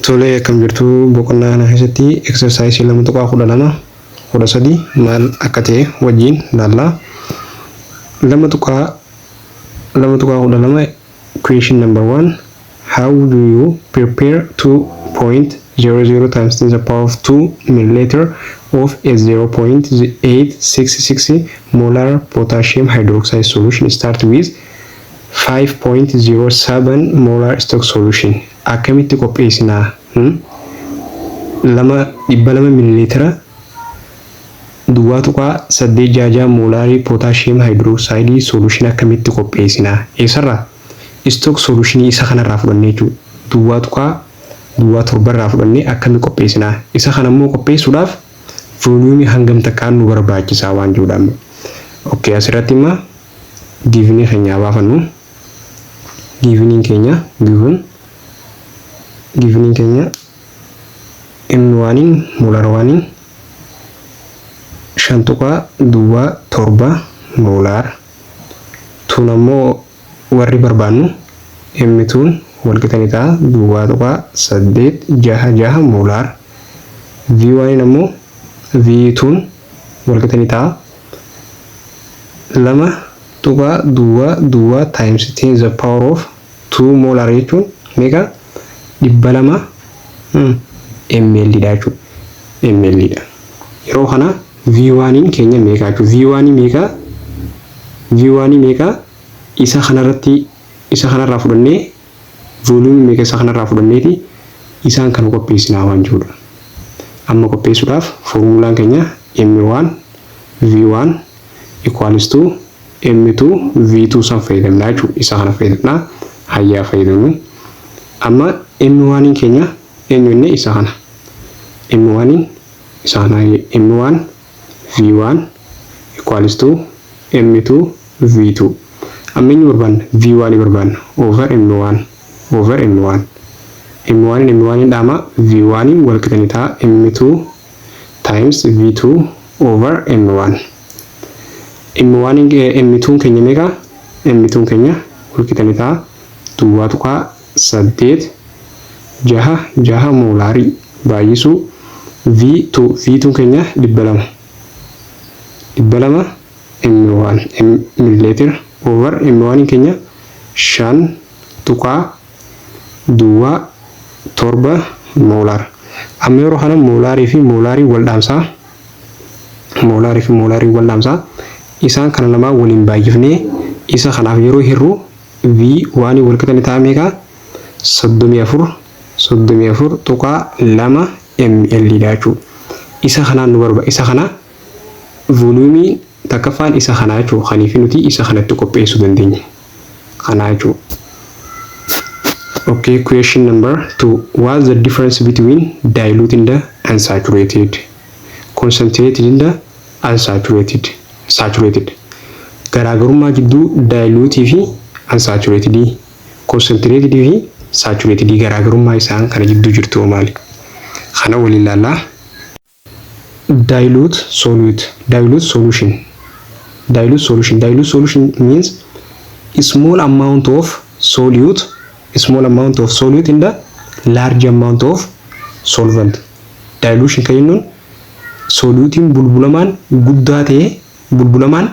Tole akkam jirtu boqonnaa kana keessatti exercise 2.12 13 maal akka ta'e wajjin ilaalla. 2.12 question number 1, how do you prepare 2.00 times 10 to the power of 2 milliliter of a 0.866 molar potassium hydroxide solution? Start with 5.07 molar stock solution. Akkamitti qopheessinaa? 200 millilitira duwwaa tuqaa 8 molar potassium hydroxide solution akkamitti qopheessinaa? Eessarraa? Stock solution isa kanarraa fudhannee jechuudha. Duwwaa tuqaa 7 irraa fudhannee akkamitti qopheessinaa? Isa kanammoo qopheessuudhaaf volume hangam takkaan nu barbaachisaa waan jiruudha. Okay, asirratti immoo given keenya baafannu. Given keenya M1 molar 1 5.7 molar tunammoo warri barbaannu M2 walqixanitaa 2.866 molar V1 ammoo V2 walqixanitaa 2.2 times 10 to the power of 2 molar jechuun meeqa 200 ml dha jechuudha. ml dha. Yeroo kana V1 keenya meeqa jechuudha. V1 meeqa isa kanarraa fudhannee volume meeqa isa kanarraa fudhanneeti isaan kan qopheessinaa waan jiruudha. Amma qopheessuudhaaf formulaan keenya M1 V1 equals to M2 V2 san fayyadamnaa jechuudha. Isa kana fayyadamnaa hayyaa fayyadamnu. Amma M1 keenya eenyuunne isa kana. M1 isa kana M1 V1 equals to M2 V2. Amma inni barbaanna V1 barbaanna over M1 M1 dhaama V1 walqixanitaa M2 times V2 over M1. M2 keenya meeqa? M2 keenya walqixanitaa 2.866 molar baay'isu V2 keenya 200 M1 milliliter over M1 keenya 5.7 molar. Amma yeroo kana molarii fi molarii wal dhaamsaa isaan kana lamaa waliin baay'ifnee isa kanaaf yeroo hirru V1 walqixanitaa meeqa? 34.2 ml dha jechuudha. Isa kanaan nu barbaada. Isa kana volume takkaffaan isa kana jechuudha. Kaniif nuti isa kanatti qopheessuu dandeenya. Kana jechuudha. Okay, question number 2. What's the difference between dilute in the unsaturated, concentrated in the unsaturated, saturated? Garaagarummaa jidduu dilute fi unsaturated, concentrated fi saturated garaagarummaa isaan kana jidduu jirtu maali? Kana waliin ilaallaa. Dilute solution means a small amount of solute in the large amount of solvent. Dilution kan jennuun solutiin bulbulamaan guddaa ta'e bulbulamaan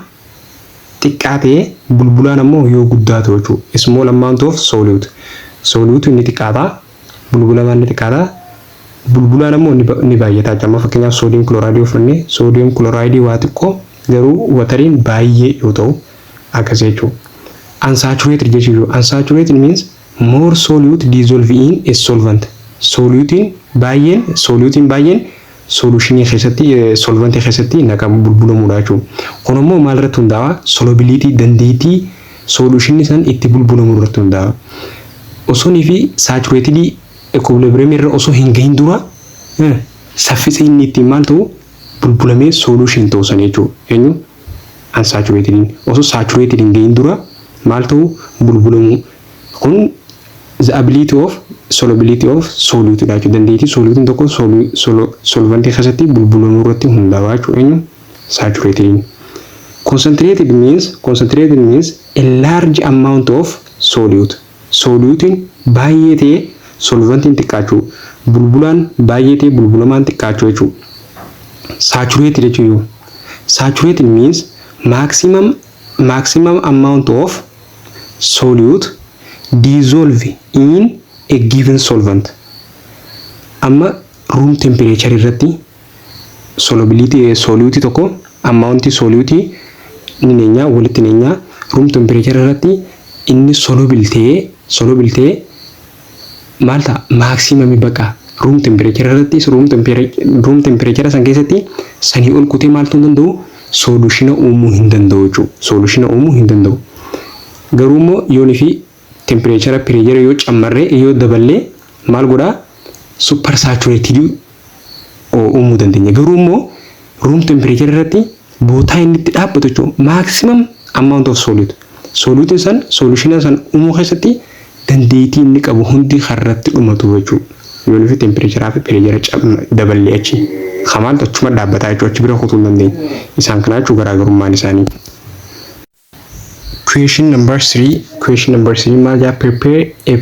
xiqqaa ta'e bulbulaan ammoo yoo guddaa ta'u jechuudha. Small amount of solute inni xiqqaata bulbulamaan ni xiqqaata bulbulaan ammoo ni baay'ata. Amma fakkeenyaaf sodium chloride yoo fudhanne sodium chloride waa xiqqoo garuu watariin baay'ee yoo ta'u akkasii jechuudha. Unsaturated jechuudha. Unsaturated means more solute dissolve in a solvent. Solutiin baay'een solutionii keessatti solvent keessatti naqamu bulbulamudha jechuudha. Kun immoo maal irratti hundaa'a? Solubility dandeettii solutionii san itti bulbulamu irratti hundaa'a. Osoo fi saturated equilibrium irra osoo hin gahin dura saffisa inni ittiin maal ta'u bulbulamee solution ta'u san jechuudha. Eenyu? Unsaturated. Osoo saturated hin gahin dura maal ta'u bulbulamu. Kun the ability of solubility of solute dha jechuudha. Dandeettii solutiin tokko solvent keessatti bulbulamuu irratti hundaa'a jechuudha. Eenyu? Saturated. Concentrated means a large amount of solute. Solutiin baay'ee ta'e solventiin xiqqaachuu bulbulaan baay'atee bulbulamaan xiqqaachuu jechuudha. Saturated jechuudha. Saturated means maximum amount of solute dissolve in a given solvent. Amma room temperature irratti solute tokko amount solute nineenya walitti nineenya room temperature irratti inni soluble ta'e maalta maximum baqa room temperature irratti room temperature san keessatti sanii ol kutee maaltu hin danda'u solution uumuu hin danda'u jechuudha. Solution uumuu hin danda'u. Garuu immoo yoonii fi temperature pressure yoo cammarree yoo daballee maal godhaa super saturated uumuu dandeenya. Garuu immoo room temperature irratti bootaa inni itti dhaabbatu jechuudha. Maximum amount of solute. Solute san solution san uumuu keessatti dandeettii inni qabu hundi harratti dhumatu jechuudha. Yoonii fi temperature fi pressure daballee achi kamaal achuma dhaabbataa jechuudha. Achi bira kutuu hin dandeenye. Isaan kana jechuudha garaagarummaan isaanii. Question number 3 maal jaa prepare a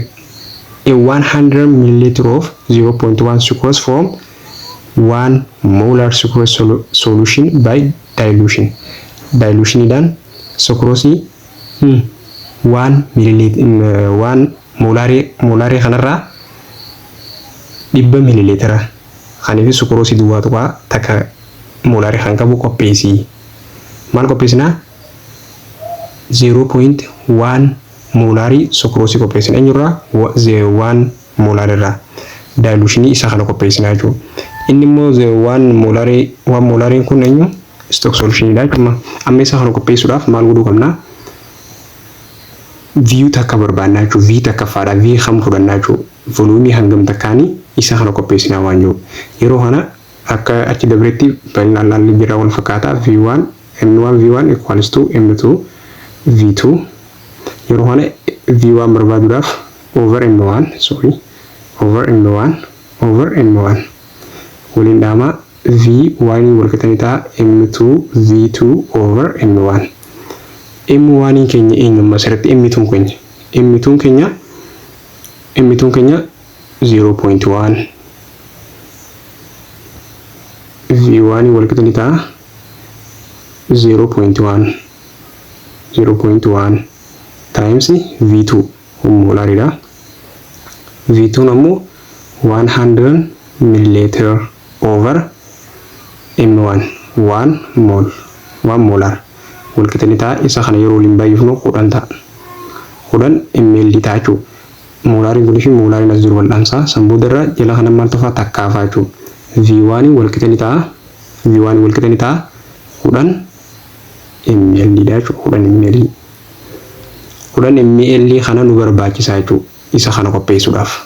100 milliliter of 0.1 sucrose from 1 molar sucrose solution by dilution. Dilution idaan sucrose 1 milliliter 1 molare kanarraa 100 milliliter kaniif sucrose duwwaa tuqaa takka molare kan qabu qopheessi. Maal qopheessinaa 0.1 molari sucrose qopheessina eenyurraa 1 molar irraa dilution isa kana qopheessina jechuudha. Inni immoo 1 molariin kun eenyu stock solution dha jechuudha. Amma isa kana qopheessuudhaaf maal godhuu qabna? V takka barbaannaa jechuudha. V takka faadha. V kam fudhannaa jechuudha. Volume hangam takkaanii isa kana qopheessina waan jiru. Yeroo kana akka achi dabreetti bal'inaan laalli jira wal fakkaataa V1 M1 V1 equals to M2 V2 yeroo kana V1 barbaaduudhaaf over M1 waliin dhaama V1 wal qixanii ta'a M2 V2 over M1. M1 keenya eenyummaa asirratti M2 keenya 0.1 V1 wal qixanii ta'a 0.1 times V2 molaridha. V2 ammoo 100 milliliter over M1 1 molar wal qixanii ta'a. Isa kana yeroo waliin baay'ifnu 10 ta'a. 10 ml ta'a jechuudha. Molariin kun fi molariin as jiru bal'aansaa sambuuda irra jala kana maal tofaa takkaafaa jechuudha. V1 wal qixanii ta'a 10 ml dha jechuudha. 10 ml kana nu barbaachisaa jechuudha. Isa kana qopheessuudhaaf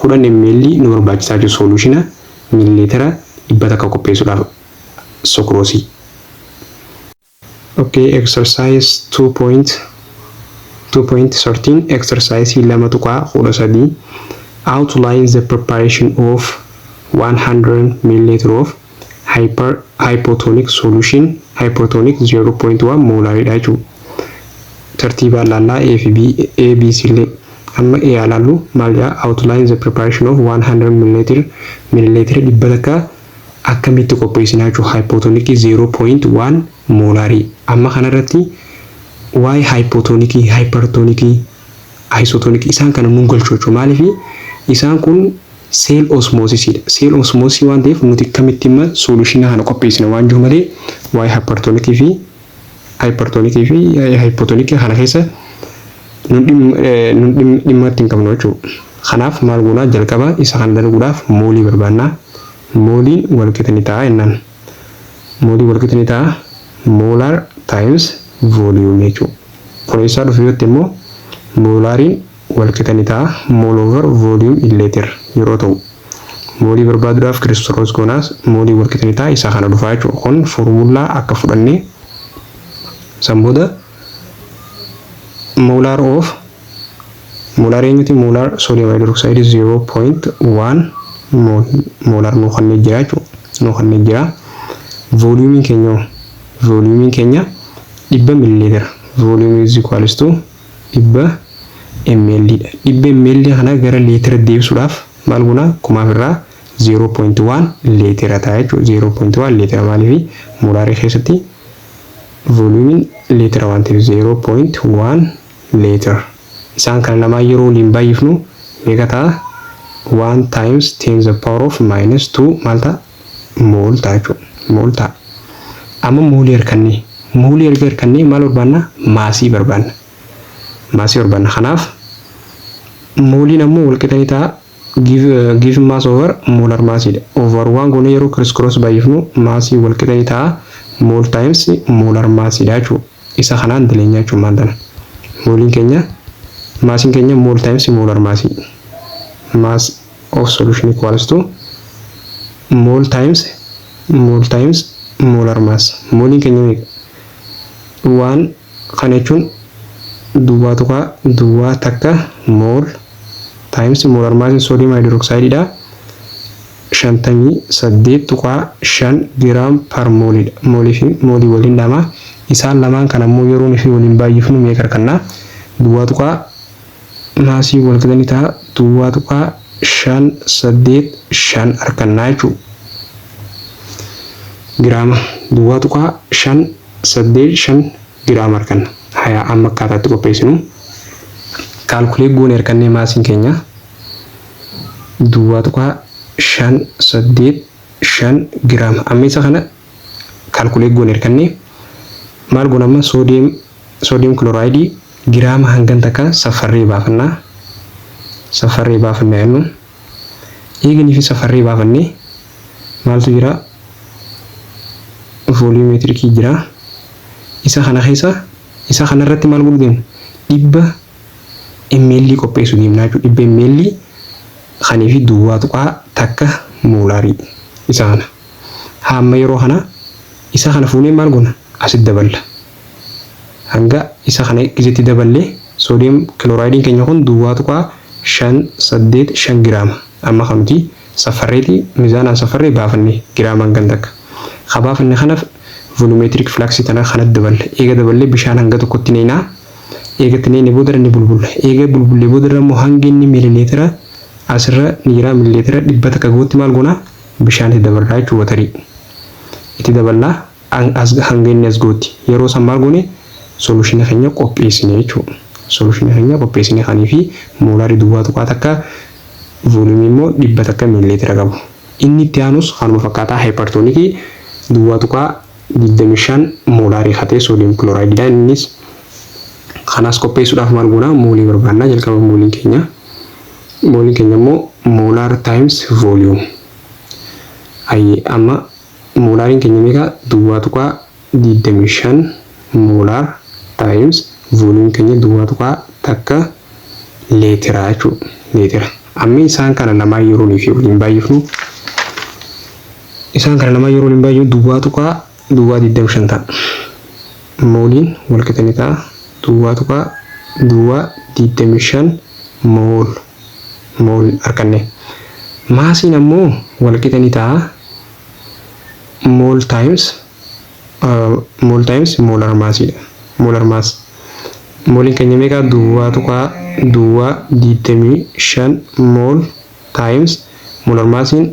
10 ml nu barbaachisaa jechuudha. Solution millilitera 100 akka qopheessuudhaaf sucrose. Okay, exercise 2.13 exercise 2.13 outline the preparation of 100 milliliter of hypotonic solution hypotonic 0.1 molar dha jechuudha. Tartiibaan laallaa A fi B C illee amma A laallu maal jedha outline the preparation of 100 milliliter dhibba takka akkamitti qopheessinaa jechuudha. Hypotonic 0.1 molar amma kanarratti waa'ee hypotonic hypertonic isotonic isaan kana nu galchuu jechuudha. Maaliif isaan kun cell osmosis dha. Cell osmosis waan ta'eef nuti akkamitti imma solution kana qopheessina waan jiru malee waa'ee hypertonic fi hypotonic kana keessa nu dhimma ittiin qabnu jechuudha. Kanaaf maal goonaa jalqaba isa kana dalaguudhaaf moolii barbaannaa. Mooliin wal qixanii ta'a jennaan. Moolii wal qixanii ta'a molar times volume jechuudha. Kun isaa dhufu yoo ta'e immoo molariin wal qixanii ta'a mol over volume illiter yeroo ta'u moolii barbaaduudhaaf kiristoos goonaas moolii wal qixanii ta'a isa kana dhufaa jechuudha. Kun formulaa akka fudhannee sambuuda molar eenyuti molar sodium hydroxide 0.1 molar nu kannee jira jechuudha. Volume keenya 100 milliliter volume is equals to 100 ml dhibba ml kana gara liitira deebisuudhaaf maal guna kumaaf irraa 0.1 liitira ta'a jechuudha 0.1 liitira maaliif moolaarii keessatti volumiin liitira waan ta'eef 0.1 liitira isaan kana lamaa yeroo waliin baay'ifnu meeqa ta'a 1 times 10 the power of minus 2 maal ta'a mool ta'a jechuudha mool ta'a amma moolii hirkannee maal barbaanna maasii barbaanna kanaaf mooliin ammoo walqixanii ta'a give mass over molar mass over 1 goone yeroo criss cross baay'ifnu maasii walqixanii ta'a mol times molar mass jechuudha isa kanaan dileenya jechuudha maantana mooliin keenya maasiin keenya mol times molar mass of solution equals to mol times molar mass mooliin keenya waan kana jechuun duwwaa takka mol times molar mass sodium hydroxide dha 58.5 gram per mol molii waliin dhama isaan lamaan kana ammoo yeroo fi waliin baay'ifnu meeqa arganna duwwaa maasii walqixanii ta'a 2.585 arganna jechuudha giraama 2.585 giraama arganna haya amma akkaataatti qopheessinu kaalkuleet goone argannee maasiin keenya 2.585 giraama amma isa kana kaalkuleet goone argannee maal goonamma soodiyeem kilooraayidii giraama hangan takka safarree baafannaa jennu eeganii fi safarree baafannee maaltu jira voolimeetirikii jira isa kana irratti maal godhu deemna dhibba ml qopheessu deemna jechuudha dhibba ml kanii fi duwwaa tuqaa takka moolaarii isa kana hamma yeroo kana isa kana fuunee maal goona asitti daballa hanga isa kana itti daballee soodiyeem kilooraayidii keenya kun duwwaa tuqaa 585 giraama amma kanuti safarreeti mizaanaan safarree baafannee giraama hangan takka kabaafanne kanaaf volumetric flux tana kanatti daballe eega daballe bishaan hanga tokkotti neenaa eega tinee booda ni bulbulla eega bulbulle booda immoo hanginni miilimeetira asirra ni jira miilimeetira 100 takka gootti maal goona bishaan itti daballaa jechuudha tarii itti daballaa hanginni as gootti yeroo san maal goone solution keenya qopheessine jechuudha solution keenya qopheessine kanii fi moolaarii duwwaa tuqaa takka volumii immoo 100 takka miilimeetira qabu inni itti aanus kanuma fakkaataa hypertonikii duwwaa tuqaa 25 moolaarii hatee soodiyeem kilooraayidii innis kanas qopheessuudhaaf maal goona moolii barbaannaa jalqaba mooliin keenya immoo molar times volume ayye amma moolaariin keenya meeqa duwwaa tuqaa 25 molar times volume keenya duwwaa tuqaa takka leetira jechuudha leetira amma isaan kana lamaa yeroo fi waliin baay'ifnu duwwaa tuqaa 25 ta'a mooliin walqixanii ta'a duwwaa tuqaa 25 mool arganne maasiin ammoo walqixanii ta'a mool times molar mass mooliin keenya meeqa duwwaa tuqaa 25 mool times molar massiin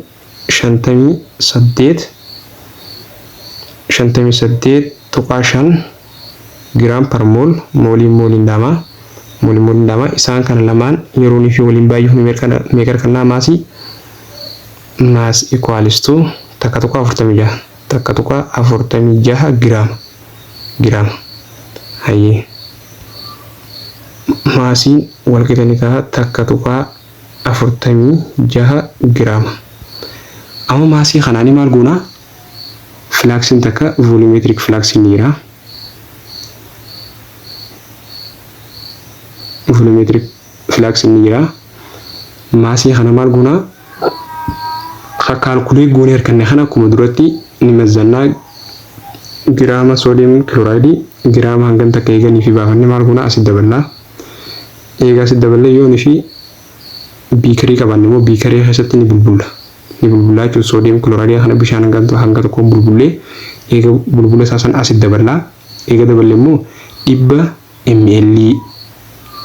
58.5 gram per mol mooliin dama isaan kana lamaan yeroo fi waliin baay'ifnu meeqa argannaa maasii mass equals to takka tuqaa 46 giraama hayyee maasiin walqixanii ta'a takka tuqaa 46 giraama amma maasii kanaanii maal goona flaxin takka volumetric flaxin jira maasii kana maal goona kaalkuleet goone arganne kana akkuma duratti ni mazzannaa giraama soodiyeem kilooraayidii giraama hangan takka eeganii fi baafanne maal goona asitti daballaa eegaa asitti daballee yoo ni fi biikarii qabanne immoo biikarii keessatti ni bulbulla jechuudha soodiyeem kilooraayidii kana bishaan hanga tokko bulbullee eega bulbula isaasan asitti daballaa eega daballee immoo 100 ml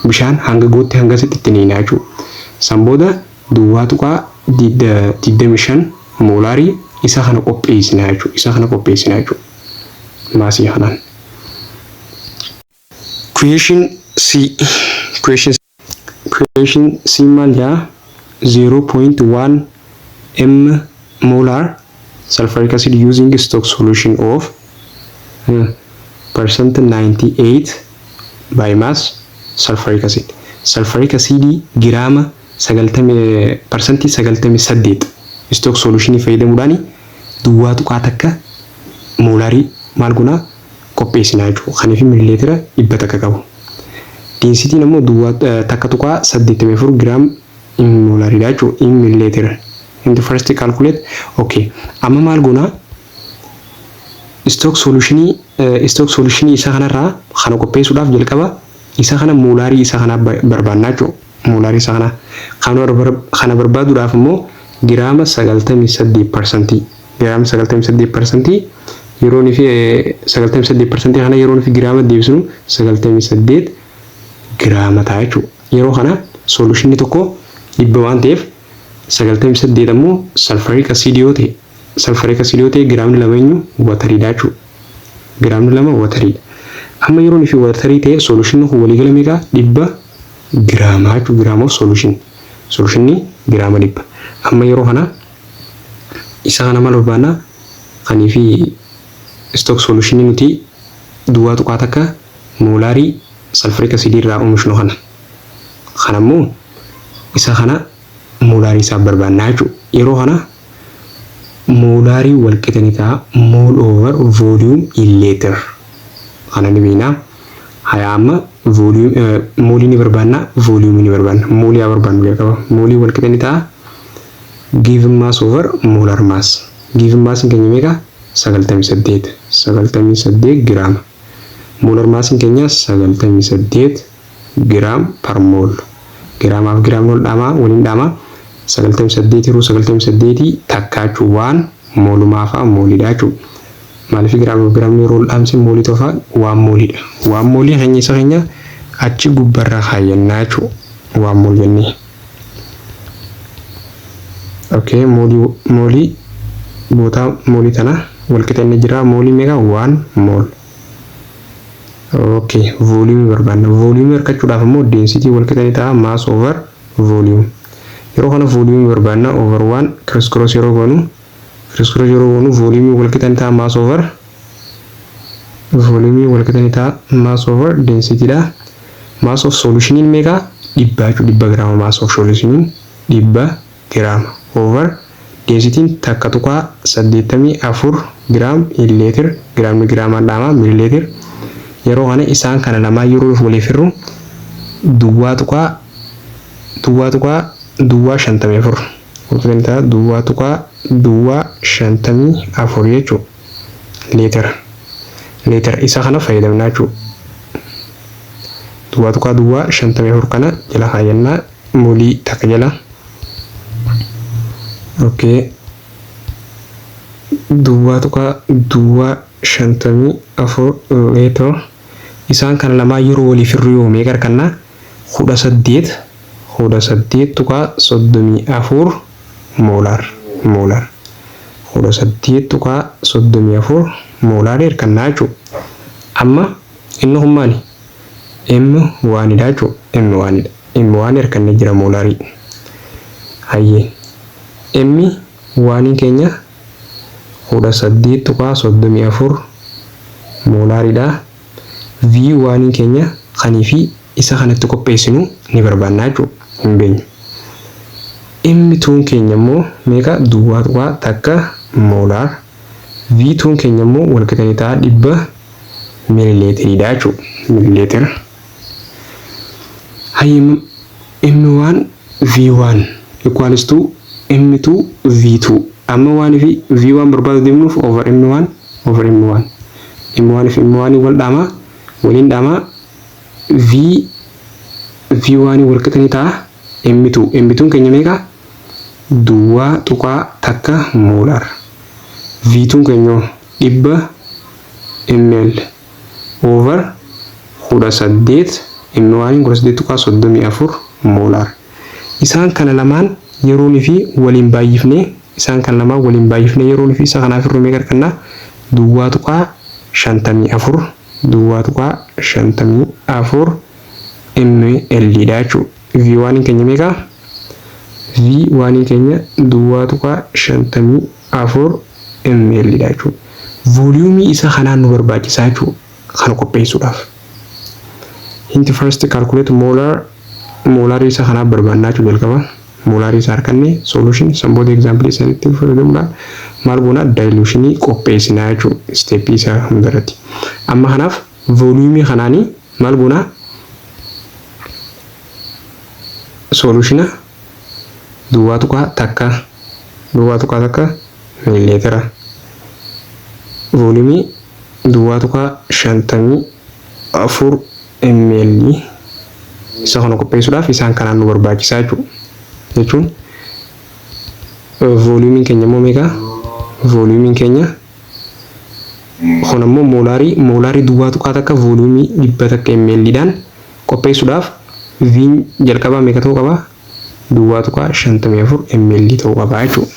bishaan hanga gootti hanga sitti niinaa jechuudha. San booda duwwaa tuqaa 25 moolaarii isa kana qopheessinaa jechuudha. Isa kana qopheessinaa jechuudha. Maasii kanaan. Question C maal jaa 0.1 m molar sulfuric acid using stock solution of percent 98 by mass sulfuric acid. Sulfuric acid giraama 98% stock solution fayyadamuudhaan duwwaa tuqaa takka moolarii maal guna qopheessinaa jechuudha. Kaniif miilileetira 100 takka qabu. Density namoo duwwaa takka tuqaa 84 gram moolarii jechuudha in miilileetira. In the first calculate okay. Amma maal guna stock solution isa kanarraa kana qopheessuudhaaf jalqaba isa kana moolarii isa kana barbaannaa jechuudha. Moolarii isa kana barbaaduudhaaf immoo giraama 98% giraama 98% yeroon fi 98% kana yeroon fi giraama deebisnu 98 giraama ta'a jechuudha. Yeroo kana solution tokko 100 waan ta'eef 98 ammoo sulfuric acid yoo ta'e giraamni 2 eenyu watariidha jechuudha. Giraamni 2 watariidha. Amma yeroon fi watarii ta'e solution kun walii gala meeqa 100 giraama jechuudha. Giraama solution giraama 100. Amma yeroo kana isa kana maal barbaanna kanii fi stock solution nuti duwwaa tuqaa takka moolaarii sulfuric acid irraa oomishnu kanammoo isa kana moolaarii isaa barbaannaa jechuudha. Yeroo kana moolaarii wal qixanii ta'a mol over volume in liter kana ni beekna. Haya amma volume molii ni barbaanna volume ni barbaanna molii yaa barbaannu jalqaba molii wal qixanii ta'a given mass over molar mass. Given mass keenya meeqa 98 gram. Molar mass keenya 98 gram per mol. Giraamaaf giraamni wal dhaamaa waliin dhaamaa 98 yeroo 98 takkaachuu waan moolumaafa mooliidha jechuudha. Maaliif giraamni yeroo wal dhaamse moolii tofa waan mooliidha. Waan moolii keenya isa keenya achi gubbarra kaayyannaa jechuudha. Waan mool jennee. Okay, moolii boota moolii tana wal qixannee jira. Moolii meeqa 1 mol. Okay, volume barbaanna. Volume argachuudhaaf immoo density wal qixanii ta'a mass over volume. Yeroo kana volume barbaanna over 1 cross cross yeroo goonu volume wal qixanii ta'a mass over mass over density dha. Mass of solution in meeqa 100 gram mass of solution 100 gram over density takka tuqaa 84 gram in liter giraamni giraamaan dhaama milliliter. Yeroo kana isaan kana lamaa yeroo waliif hirru duwwaa tuqaa 54 wanta duwwaa tuqaa 54 jechuudha. Liter isa kana fayyadamnaa jechuudha. Duwwaa tuqaa 54 kana jala kaayyannaa molii takka jala. Okay, duwwaa tuqaa 54 liter isaan kana lamaa yeroo waliif hirru yoo meeqa arganna 18 tuqaa 34 molar 18 tuqaa 34 molar argannaa jechuudha. Amma inni kun maali M1 dha jechuudha. M1 argannee jira molarii. Hayyee M1 keenya 18 tuqaa 34 molarii dha. V1 keenya kanii fi isa kanatti qopheessinu ni barbaannaa jechuudha. Hin beeknu. M2 keenya immoo meeqa duwwaa tuqaa takka molar. V2 keenya immoo wal qixanii ta'a 100 millilitiriidha jechuudha. Millilitira. Hayyee M1 V1 equals to M2 V2. Amma waan fi V1 barbaadu deemnuuf over M1 over M1. M1 fi M1 wal dhaamaa waliin dhaamaa V1 wal qixanii ta'a M2 keenya meeqa duwwaa tuqaa takka molar. V2 keenya 100 ml over 18 M1 18.34 molar. Isaan kana lamaan yeroon fi waliin baay'ifne yeroon fi isa kanaaf irra meeqa arganna duwwaa tuqaa 54 ml dha jechuudha. V1 keenya meeqa? V1 keenya duwwaa tuqaa 54 ml dha jechuudha. Volume isa kanaan nu barbaachisaa jechuudha kana qopheessuudhaaf. Inti first calculate molar isa kanaaf barbaannaa jechuudha jalqaba. Molar isa harkanne solution samboota example isanitti fayyadamuudhaan maal goona dilution qopheessinaa jechuudha step isa hundarratti. Amma kanaaf volume kanaanii maal goona solution duwwaa tuqaa takka millilitera volume duwwaa tuqaa 54 ml isa kana qopheessuudhaaf isaan kanaan nu barbaachisaa jechuun volume keenya immoo meeqa? Volume keenya kun immoo moolarii duwwaa tuqaa takka volume 100 ml dhaan qopheessuudhaaf V jalqabaa meeqa ta'uu qaba? Duwwaa tuqaa 54 ml ta'uu qaba jechuudha.